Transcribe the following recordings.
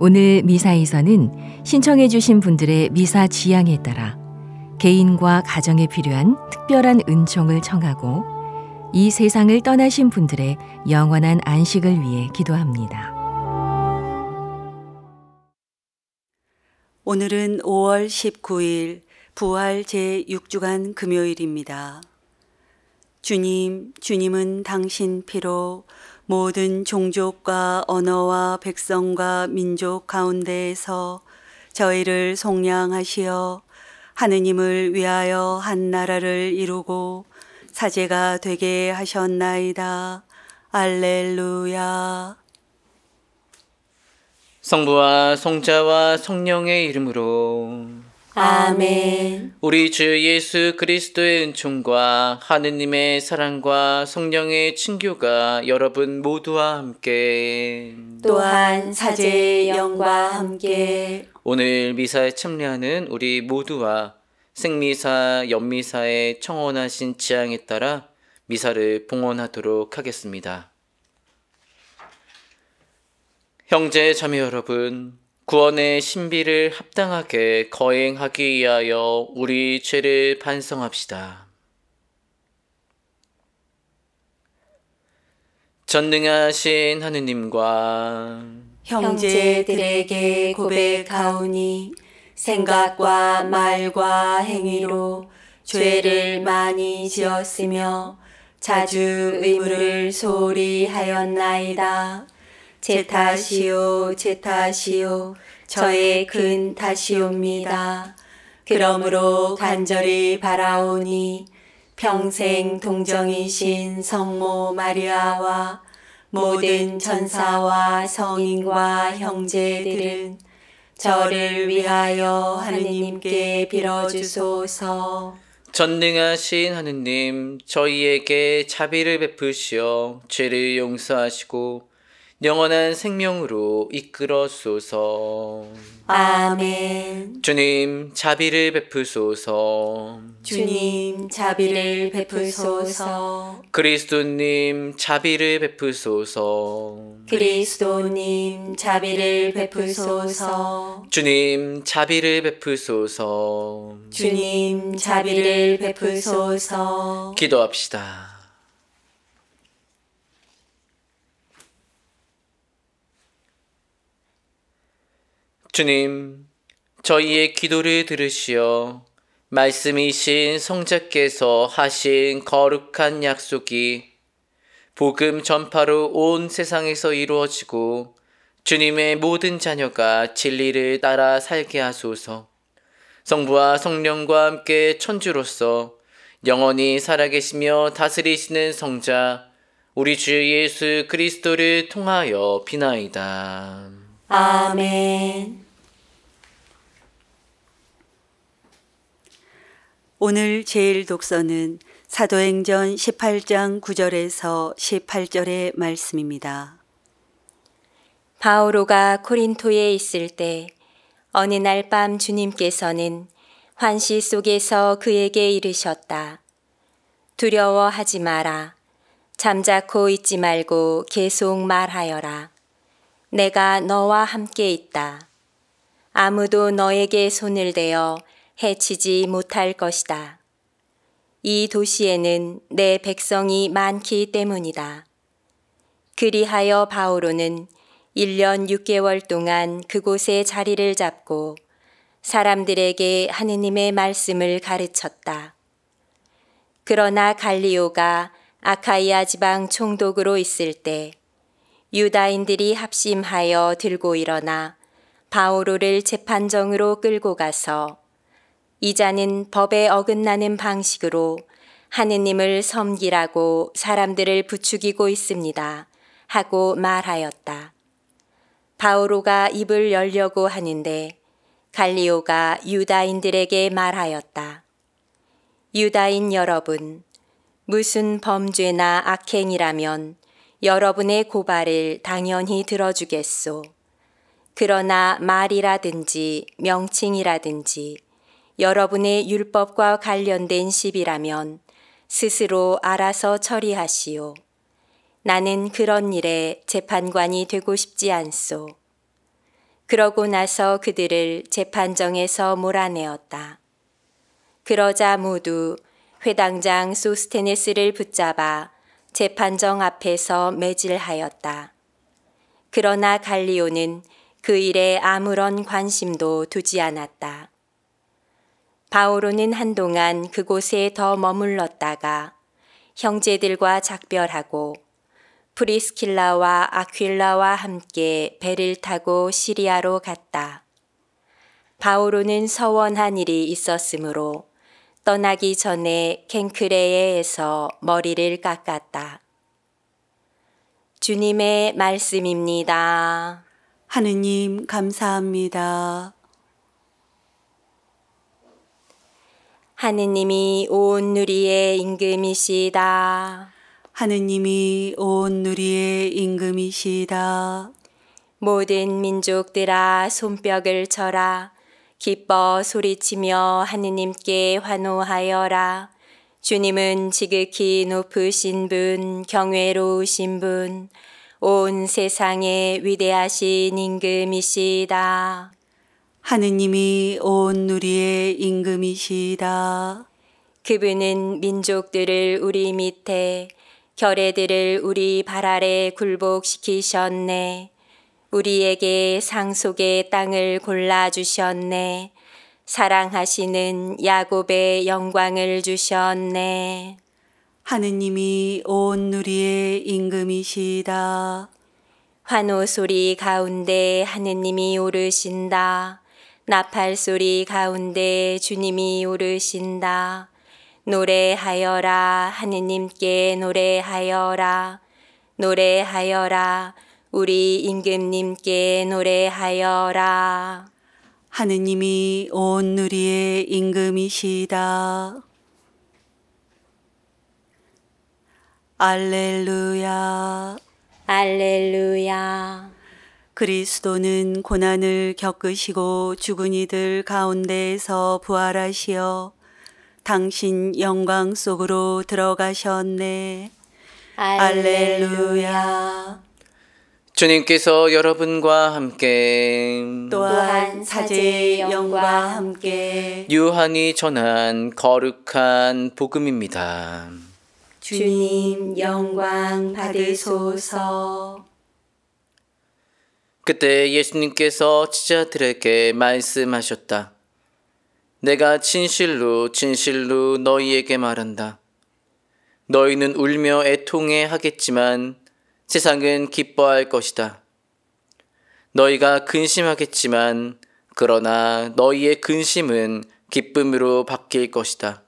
오늘 미사에서는 신청해 주신 분들의 미사 지향에 따라 개인과 가정에 필요한 특별한 은총을 청하고 이 세상을 떠나신 분들의 영원한 안식을 위해 기도합니다. 오늘은 5월 19일 부활 제6주간 금요일입니다. 주님은 당신 피로 모든 종족과 언어와 백성과 민족 가운데에서 저희를 속량하시어 하느님을 위하여 한 나라를 이루고 사제가 되게 하셨나이다. 알렐루야. 성부와 성자와 성령의 이름으로 아멘. 우리 주 예수 그리스도의 은총과 하느님의 사랑과 성령의 친교가 여러분 모두와 함께 또한 사제의 영과 함께 오늘 미사에 참여하는 우리 모두와 생미사, 연미사의 청원하신 지향에 따라 미사를 봉헌하도록 하겠습니다. 형제 자매 여러분, 구원의 신비를 합당하게 거행하기 위하여 우리 죄를 반성합시다. 전능하신 하느님과 형제들에게 고백하오니 생각과 말과 행위로 죄를 많이 지었으며 자주 의무를 소홀히 하였나이다. 제 탓이요, 제 탓이요, 저의 큰 탓이옵니다. 그러므로 간절히 바라오니 평생 동정이신 성모 마리아와 모든 천사와 성인과 형제들은 저를 위하여 하느님께 빌어주소서. 전능하신 하느님, 저희에게 자비를 베푸시어 죄를 용서하시고 영원한 생명으로 이끌어소서. 아멘. 주님, 자비를 베푸소서. 주님, 자비를 베푸소서. 그리스도님, 자비를 베푸소서. 그리스도님, 자비를 베푸소서. 주님, 자비를 베푸소서. 주님, 자비를 베푸소서. 기도합시다. 주님, 저희의 기도를 들으시어 말씀이신 성자께서 하신 거룩한 약속이 복음 전파로 온 세상에서 이루어지고 주님의 모든 자녀가 진리를 따라 살게 하소서. 성부와 성령과 함께 천주로서 영원히 살아계시며 다스리시는 성자 우리 주 예수 그리스도를 통하여 비나이다. 아멘. 오늘 제일 독서는 사도행전 18장 9절에서 18절의 말씀입니다. 바오로가 코린토에 있을 때 어느 날 밤 주님께서는 환시 속에서 그에게 이르셨다. 두려워하지 마라. 잠자코 있지 말고 계속 말하여라. 내가 너와 함께 있다. 아무도 너에게 손을 대어 해치지 못할 것이다. 이 도시에는 내 백성이 많기 때문이다. 그리하여 바오로는 1년 6개월 동안 그곳에 자리를 잡고 사람들에게 하느님의 말씀을 가르쳤다. 그러나 갈리오가 아카이아 지방 총독으로 있을 때 유다인들이 합심하여 들고 일어나 바오로를 재판정으로 끌고 가서 이자는 법에 어긋나는 방식으로 하느님을 섬기라고 사람들을 부추기고 있습니다. 하고 말하였다. 바오로가 입을 열려고 하는데 갈리오가 유다인들에게 말하였다. 유다인 여러분, 무슨 범죄나 악행이라면 여러분의 고발을 당연히 들어주겠소. 그러나 말이라든지 명칭이라든지 여러분의 율법과 관련된 시비라면 스스로 알아서 처리하시오. 나는 그런 일에 재판관이 되고 싶지 않소. 그러고 나서 그들을 재판정에서 몰아내었다. 그러자 모두 회당장 소스테네스를 붙잡아 재판정 앞에서 매질하였다. 그러나 갈리오는 그 일에 아무런 관심도 두지 않았다. 바오로는 한동안 그곳에 더 머물렀다가 형제들과 작별하고 프리스킬라와 아퀼라와 함께 배를 타고 시리아로 갔다. 바오로는 서원한 일이 있었으므로 떠나기 전에 켄크레에에서 머리를 깎았다. 주님의 말씀입니다. 하느님 감사합니다. 하느님이 온 누리의 임금이시다. 하느님이 온 누리의 임금이시다. 모든 민족들아 손뼉을 쳐라. 기뻐 소리치며 하느님께 환호하여라. 주님은 지극히 높으신 분, 경외로우신 분, 온 세상에 위대하신 임금이시다. 하느님이 온 누리의 임금이시다. 그분은 민족들을 우리 밑에, 결애들을 우리 발 아래 굴복시키셨네. 우리에게 상속의 땅을 골라주셨네. 사랑하시는 야곱의 영광을 주셨네. 하느님이 온 누리의 임금이시다. 환호 소리 가운데 하느님이 오르신다. 나팔 소리 가운데 주님이 오르신다. 노래하여라, 하느님께 노래하여라. 노래하여라, 우리 임금님께 노래하여라. 하느님이 온 누리의 임금이시다. 알렐루야. 알렐루야. 그리스도는 고난을 겪으시고 죽은 이들 가운데에서 부활하시어 당신 영광 속으로 들어가셨네. 알렐루야. 주님께서 여러분과 함께 또한 사제의 영과 함께 요한이 전한 거룩한 복음입니다. 주님 영광 받으소서. 그때 예수님께서 제자들에게 말씀하셨다. 내가 진실로 진실로 너희에게 말한다. 너희는 울며 애통해 하겠지만 세상은 기뻐할 것이다. 너희가 근심하겠지만 그러나 너희의 근심은 기쁨으로 바뀔 것이다.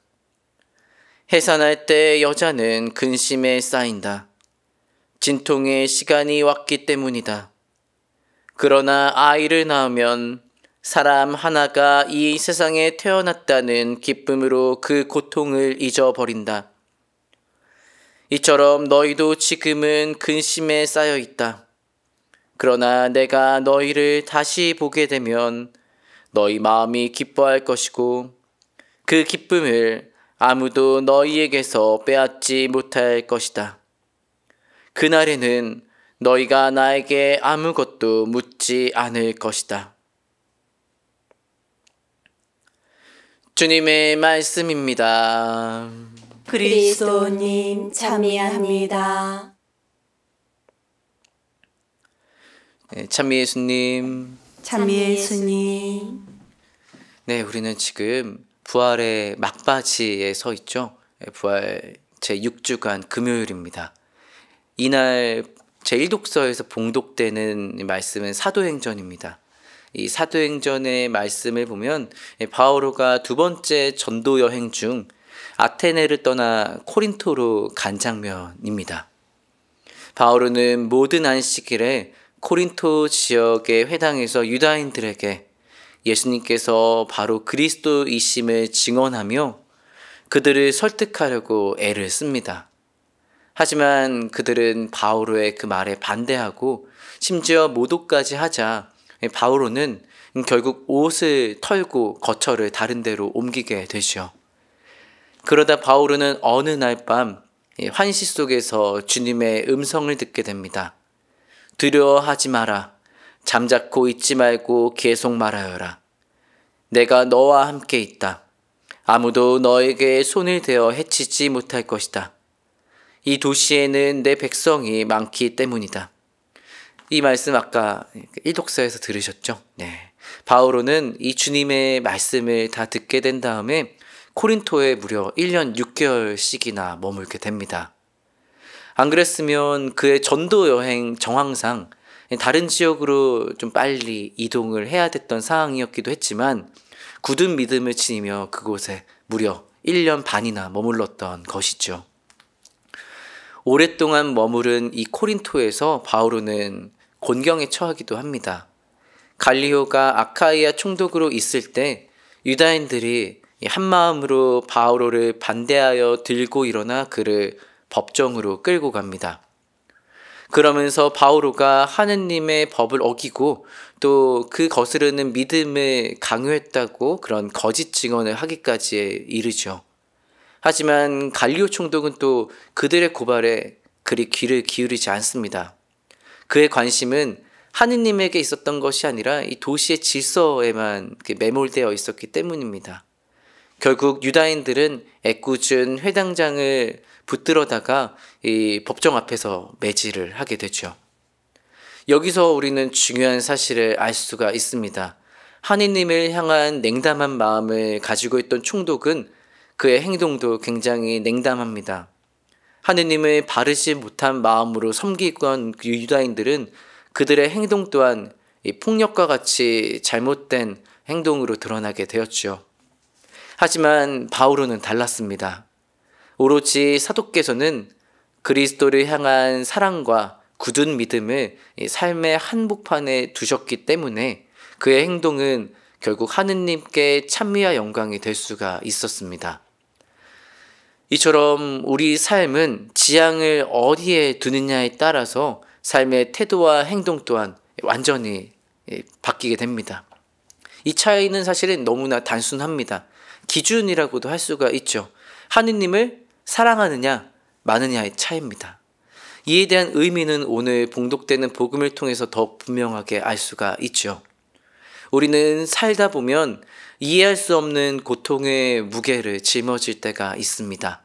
해산할 때 여자는 근심에 쌓인다. 진통의 시간이 왔기 때문이다. 그러나 아이를 낳으면 사람 하나가 이 세상에 태어났다는 기쁨으로 그 고통을 잊어버린다. 이처럼 너희도 지금은 근심에 쌓여 있다. 그러나 내가 너희를 다시 보게 되면 너희 마음이 기뻐할 것이고 그 기쁨을 아무도 너희에게서 빼앗지 못할 것이다. 그날에는 너희가 나에게 아무것도 묻지 않을 것이다. 주님의 말씀입니다. 그리스도님 찬미합니다. 찬미 예수님. 찬미 예수님. 네, 우리는 지금 부활의 막바지에 서 있죠. 부활 제6주간 금요일입니다. 이날 제1독서에서 봉독되는 말씀은 사도행전입니다. 이 사도행전의 말씀을 보면 바오로가 두 번째 전도 여행 중 아테네를 떠나 코린토로 간 장면입니다. 바오로는 모든 안식일에 코린토 지역의 회당에서 유다인들에게 예수님께서 바로 그리스도이심을 증언하며 그들을 설득하려고 애를 씁니다. 하지만 그들은 바오로의 그 말에 반대하고 심지어 모독까지 하자 바오로는 결국 옷을 털고 거처를 다른 데로 옮기게 되죠. 그러다 바오로는 어느 날 밤 환시 속에서 주님의 음성을 듣게 됩니다. 두려워하지 마라. 잠자코 있지 말고 계속 말하여라. 내가 너와 함께 있다. 아무도 너에게 손을 대어 해치지 못할 것이다. 이 도시에는 내 백성이 많기 때문이다. 이 말씀 아까 1독서에서 들으셨죠? 네. 바오로는 이 주님의 말씀을 다 듣게 된 다음에 코린토에 무려 1년 6개월씩이나 머물게 됩니다. 안 그랬으면 그의 전도 여행 정황상 다른 지역으로 좀 빨리 이동을 해야 됐던 상황이었기도 했지만 굳은 믿음을 지니며 그곳에 무려 1년 반이나 머물렀던 것이죠. 오랫동안 머무른 이 코린토에서 바오로는 곤경에 처하기도 합니다. 갈리오가 아카이아 총독으로 있을 때 유다인들이 한마음으로 바오로를 반대하여 들고 일어나 그를 법정으로 끌고 갑니다. 그러면서 바오로가 하느님의 법을 어기고 또 그 거스르는 믿음을 강요했다고 그런 거짓 증언을 하기까지 이르죠. 하지만 갈리오 총독은 또 그들의 고발에 그리 귀를 기울이지 않습니다. 그의 관심은 하느님에게 있었던 것이 아니라 이 도시의 질서에만 매몰되어 있었기 때문입니다. 결국 유다인들은 애꿎은 회당장을 붙들어다가 이 법정 앞에서 매질을 하게 되죠. 여기서 우리는 중요한 사실을 알 수가 있습니다. 하느님을 향한 냉담한 마음을 가지고 있던 총독은 그의 행동도 굉장히 냉담합니다. 하느님을 바르지 못한 마음으로 섬기던 유다인들은 그들의 행동 또한 폭력과 같이 잘못된 행동으로 드러나게 되었죠. 하지만 바오로는 달랐습니다. 오로지 사도께서는 그리스도를 향한 사랑과 굳은 믿음을 삶의 한복판에 두셨기 때문에 그의 행동은 결국 하느님께 찬미와 영광이 될 수가 있었습니다. 이처럼 우리 삶은 지향을 어디에 두느냐에 따라서 삶의 태도와 행동 또한 완전히 바뀌게 됩니다. 이 차이는 사실은 너무나 단순합니다. 기준이라고도 할 수가 있죠. 하느님을 사랑하느냐 마느냐의 차이입니다. 이에 대한 의미는 오늘 봉독되는 복음을 통해서 더 분명하게 알 수가 있죠. 우리는 살다 보면 이해할 수 없는 고통의 무게를 짊어질 때가 있습니다.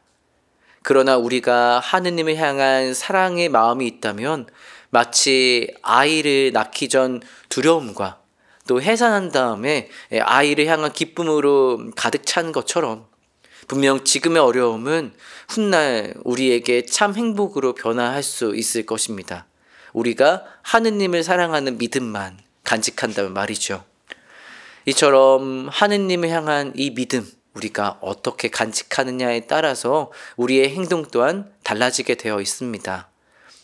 그러나 우리가 하느님을 향한 사랑의 마음이 있다면 마치 아이를 낳기 전 두려움과 또 해산한 다음에 아이를 향한 기쁨으로 가득 찬 것처럼 분명 지금의 어려움은 훗날 우리에게 참 행복으로 변화할 수 있을 것입니다. 우리가 하느님을 사랑하는 믿음만 간직한다면 말이죠. 이처럼 하느님을 향한 이 믿음, 우리가 어떻게 간직하느냐에 따라서 우리의 행동 또한 달라지게 되어 있습니다.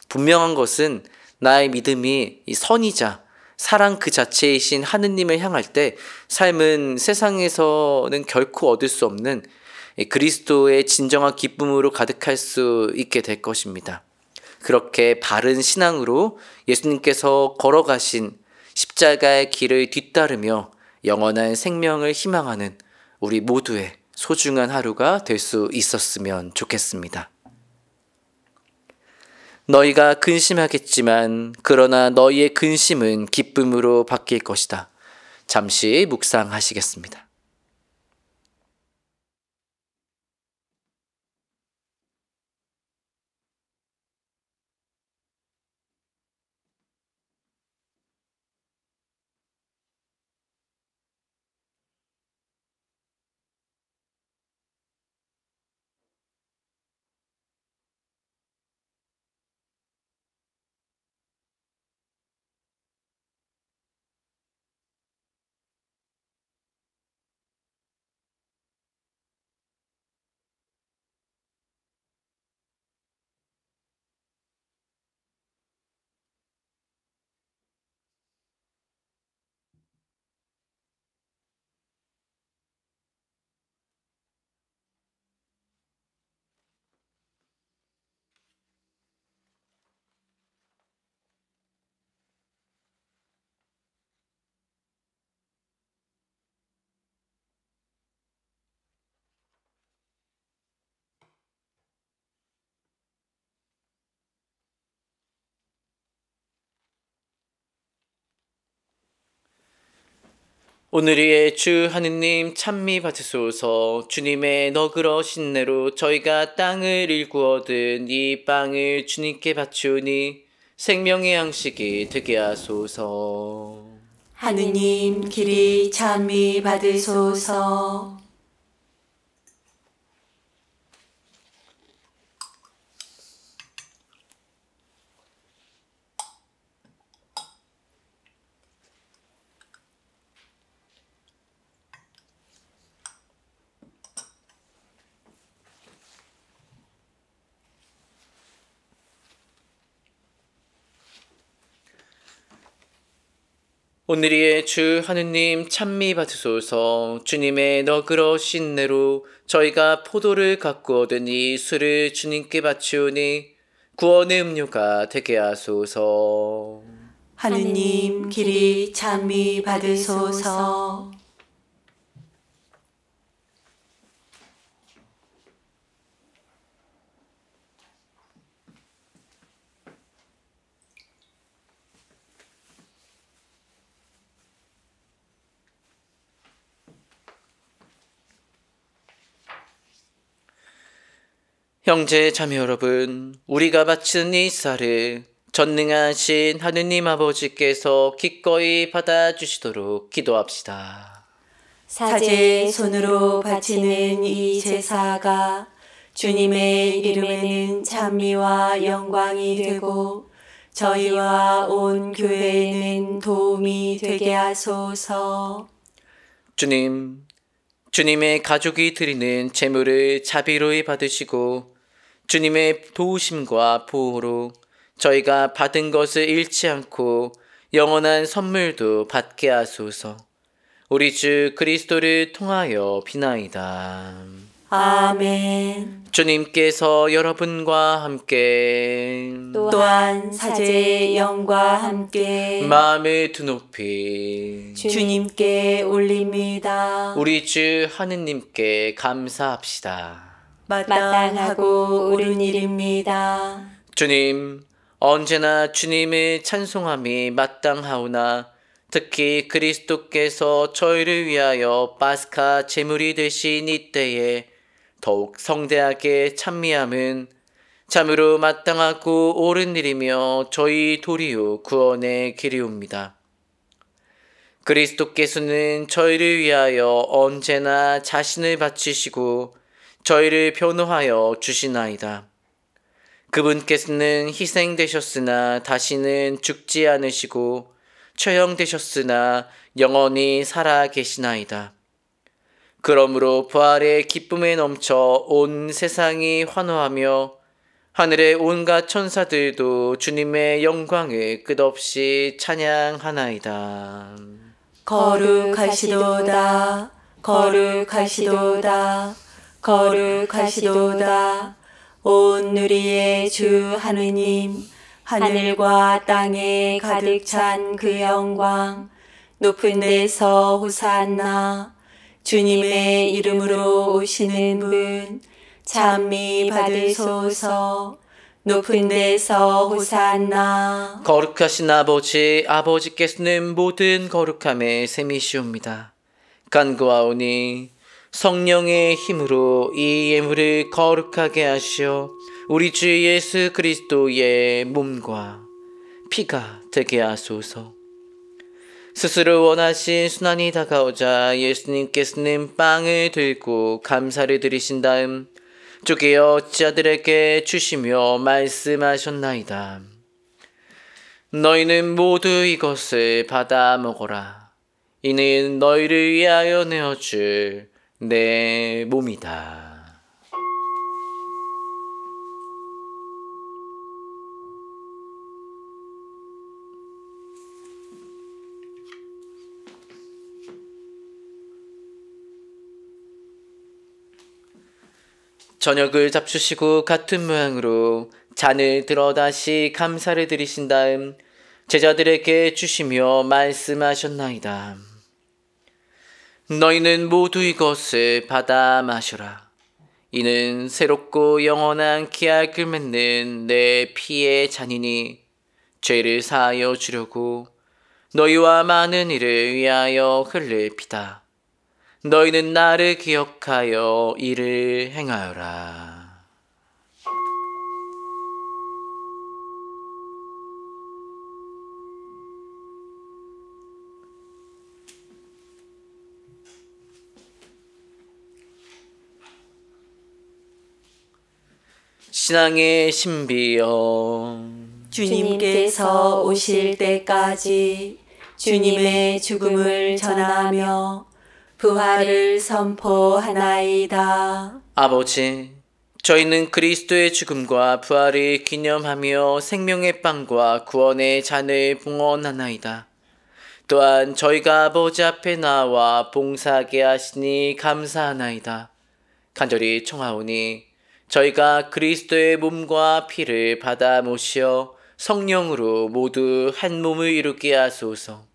분명한 것은 나의 믿음이 선이자 사랑 그 자체이신 하느님을 향할 때 삶은 세상에서는 결코 얻을 수 없는 그리스도의 진정한 기쁨으로 가득할 수 있게 될 것입니다. 그렇게 바른 신앙으로 예수님께서 걸어가신 십자가의 길을 뒤따르며 영원한 생명을 희망하는 우리 모두의 소중한 하루가 될 수 있었으면 좋겠습니다. 너희가 근심하겠지만 그러나 너희의 근심은 기쁨으로 바뀔 것이다. 잠시 묵상하시겠습니다. 오늘의 주 하느님 찬미 받으소서. 주님의 너그러 신내로 저희가 땅을 일구어 얻은 이 빵을 주님께 바치오니 생명의 양식이 되게 하소서. 하느님 길이 찬미 받으소서. 오늘의 주 하느님 찬미 받으소서. 주님의 너그러 신내로 저희가 포도를 갖고 얻은 이 술을 주님께 바치오니 구원의 음료가 되게 하소서. 하느님 길이 찬미 받으소서. 형제 자매 여러분, 우리가 바치는 이 쌀을 전능하신 하느님 아버지께서 기꺼이 받아주시도록 기도합시다. 사제의 손으로 바치는 이 제사가 주님의 이름에는 찬미와 영광이 되고 저희와 온 교회에는 도움이 되게 하소서. 주님의 가족이 드리는 제물을 자비로이 받으시고 주님의 도우심과 보호로 저희가 받은 것을 잃지 않고 영원한 선물도 받게 하소서. 우리 주 그리스도를 통하여 비나이다. 아멘. 주님께서 여러분과 함께 또한 사제의 영과 함께 마음을 드높이 주님께 올립니다. 우리 주 하느님께 감사합시다. 마땅하고 옳은 일입니다. 주님, 언제나 주님을 찬송함이 마땅하오나 특히 그리스도께서 저희를 위하여 파스카 제물이 되신 이때에 더욱 성대하게 찬미함은 참으로 마땅하고 옳은 일이며 저희 도리요 구원의 길이옵니다. 그리스도께서는 저희를 위하여 언제나 자신을 바치시고 저희를 변호하여 주시나이다. 그분께서는 희생되셨으나 다시는 죽지 않으시고 처형되셨으나 영원히 살아 계시나이다. 그러므로 부활의 기쁨에 넘쳐 온 세상이 환호하며 하늘의 온갖 천사들도 주님의 영광을 끝없이 찬양하나이다. 거룩하시도다, 거룩하시도다, 거룩하시도다. 온 누리의 주 하느님, 하늘과 땅에 가득 찬 그 영광, 높은 데서 호산나. 주님의 이름으로 오시는 분, 찬미 받으소서. 높은 데서 호산나. 거룩하신 아버지께서는 모든 거룩함의 셈이시옵니다. 간구하오니 성령의 힘으로 이 예물을 거룩하게 하시어 우리 주 예수 그리스도의 몸과 피가 되게 하소서. 스스로 원하신 순환이 다가오자 예수님께서는 빵을 들고 감사를 드리신 다음 쪼개어 제자들에게 주시며 말씀하셨나이다. 너희는 모두 이것을 받아 먹어라. 이는 너희를 위하여 내어줄 내 몸이다. 저녁을 잡수시고 같은 모양으로 잔을 들어 다시 감사를 드리신 다음 제자들에게 주시며 말씀하셨나이다. 너희는 모두 이것을 받아 마셔라. 이는 새롭고 영원한 기약을 맺는 내 피의 잔이니 죄를 사하여 주려고 너희와 많은 이를 위하여 흘릴 피다. 너희는 나를 기억하여 이를 행하여라. 신앙의 신비여, 주님께서 오실 때까지 주님의 죽음을 전하며 부활을 선포하나이다. 아버지, 저희는 그리스도의 죽음과 부활을 기념하며 생명의 빵과 구원의 잔을 봉헌하나이다. 또한 저희가 아버지 앞에 나와 봉사하게 하시니 감사하나이다. 간절히 청하오니 저희가 그리스도의 몸과 피를 받아 모시어 성령으로 모두 한 몸을 이루게 하소서.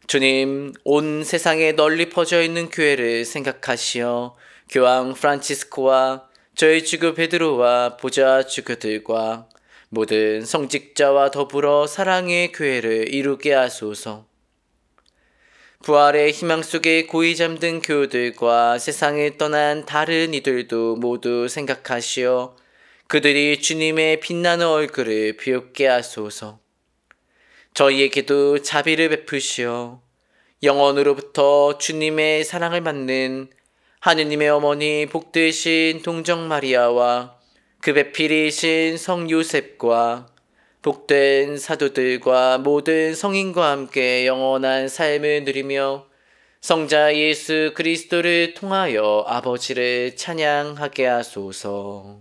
주님, 온 세상에 널리 퍼져 있는 교회를 생각하시어 교황 프란치스코와 저희 주교 베드로와 보좌 주교들과 모든 성직자와 더불어 사랑의 교회를 이루게 하소서. 부활의 희망 속에 고이 잠든 교우들과 세상을 떠난 다른 이들도 모두 생각하시어 그들이 주님의 빛나는 얼굴을 비웃게 하소서. 저희에게도 자비를 베푸시어 영원으로부터 주님의 사랑을 받는 하느님의 어머니 복되신 동정 마리아와 그 배필이신 성 요셉과 복된 사도들과 모든 성인과 함께 영원한 삶을 누리며 성자 예수 그리스도를 통하여 아버지를 찬양하게 하소서.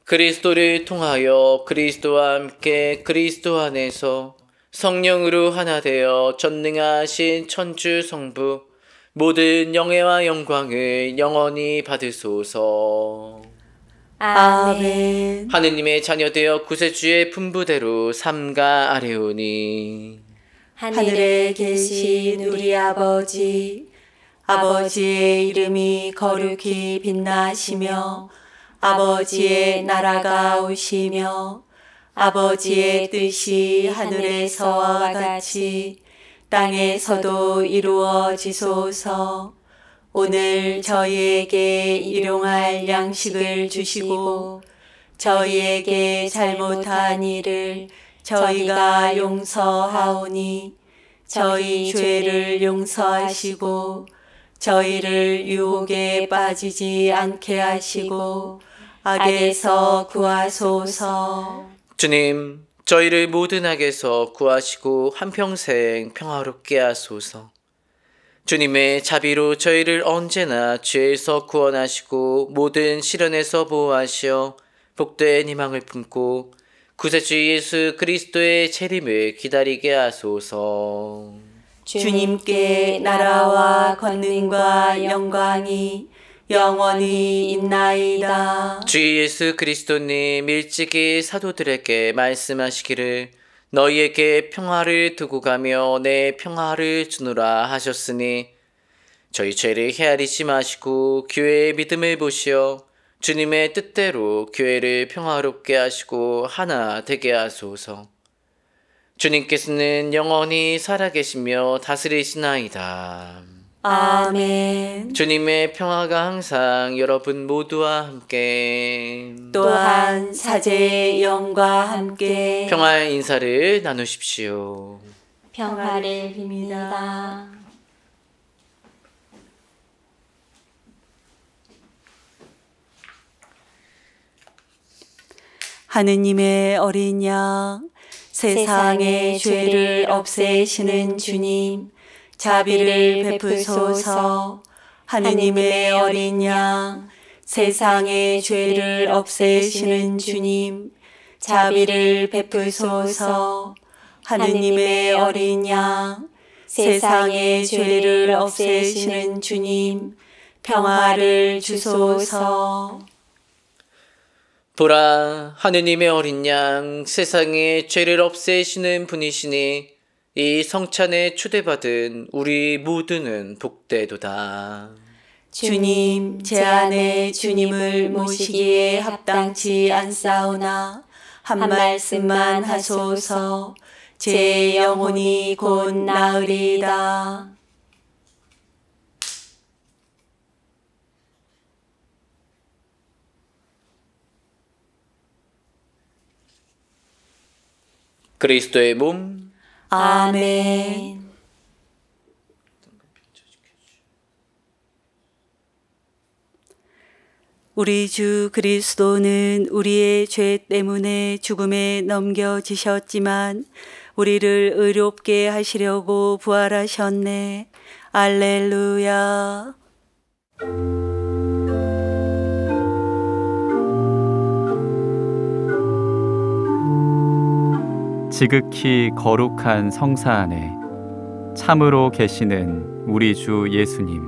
그리스도를 통하여 그리스도와 함께 그리스도 안에서 성령으로 하나 되어 전능하신 천주 성부 모든 영예와 영광을 영원히 받으소서. 아멘. 하느님의 자녀되어 구세주의 분부대로 삼가 아뢰오니 하늘에 계신 우리 아버지, 아버지의 이름이 거룩히 빛나시며 아버지의 나라가 오시며 아버지의 뜻이 하늘에서와 같이 땅에서도 이루어지소서. 오늘 저희에게 일용할 양식을 주시고 저희에게 잘못한 일을 저희가 용서하오니 저희 죄를 용서하시고 저희를 유혹에 빠지지 않게 하시고 악에서 구하소서. 주님, 저희를 모든 악에서 구하시고 한평생 평화롭게 하소서. 주님의 자비로 저희를 언제나 죄에서 구원하시고 모든 시련에서 보호하시어 복된 희망을 품고 구세주 예수 그리스도의 재림을 기다리게 하소서. 주님께 나라와 권능과 영광이 영원히 있나이다. 주 예수 그리스도님 일찍이 사도들에게 말씀하시기를 너희에게 평화를 두고 가며 내 평화를 주노라 하셨으니 저희 죄를 헤아리지 마시고 교회의 믿음을 보시어 주님의 뜻대로 교회를 평화롭게 하시고 하나 되게 하소서. 주님께서는 영원히 살아계시며 다스리시나이다. 아멘. 주님의 평화가 항상 여러분 모두와 함께 또한 사제의 영과 함께 평화의 인사를 나누십시오. 평화를 빕니다. 하느님의 어린 양, 세상의 죄를 없애시는 주님, 자비를 베푸소서. 하느님의 어린 양, 세상의 죄를 없애시는 주님, 자비를 베푸소서. 하느님의 어린 양, 세상의 죄를 없애시는 주님, 평화를 주소서. 보라, 하느님의 어린 양, 세상의 죄를 없애시는 분이시니 이 성찬에 초대받은 우리 모두는 복되도다. 주님, 제 안에 주님을 모시기에 합당치 않사오나 한 말씀만 하소서. 제 영혼이 곧 나으리이다. 그리스도의 몸. 아멘. 우리 주 그리스도는 우리의 죄 때문에 죽음에 넘겨지셨지만 우리를 의롭게 하시려고 부활하셨네. 알렐루야. 지극히 거룩한 성사 안에 참으로 계시는 우리 주 예수님,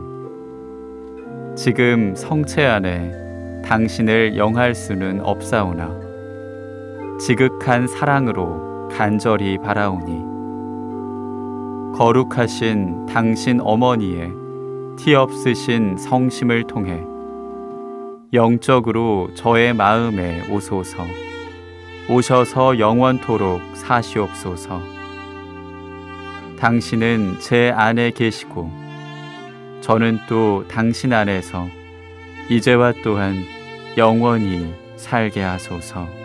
지금 성체 안에 당신을 영할 수는 없사오나 지극한 사랑으로 간절히 바라오니 거룩하신 당신 어머니의 티 없으신 성심을 통해 영적으로 저의 마음에 오소서. 오셔서 영원토록 사시옵소서. 당신은 제 안에 계시고 저는 또 당신 안에서 이제와 또한 영원히 살게 하소서.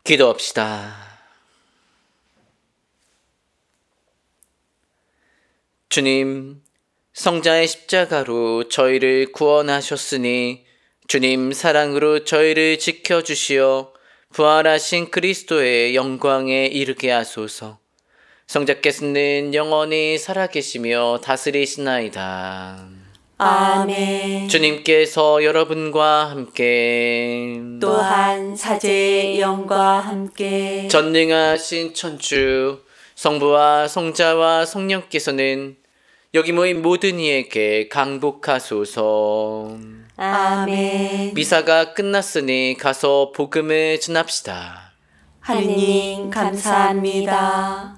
기도합시다. 주님, 성자의 십자가로 저희를 구원하셨으니 주님 사랑으로 저희를 지켜주시어 부활하신 그리스도의 영광에 이르게 하소서. 성자께서는 영원히 살아계시며 다스리시나이다. 아멘. 주님께서 여러분과 함께 또한 사제의 영과 함께 전능하신 천주 성부와 성자와 성령께서는 여기 모인 모든 이에게 강복하소서. 아멘. 미사가 끝났으니 가서 복음을 전합시다. 하느님 감사합니다.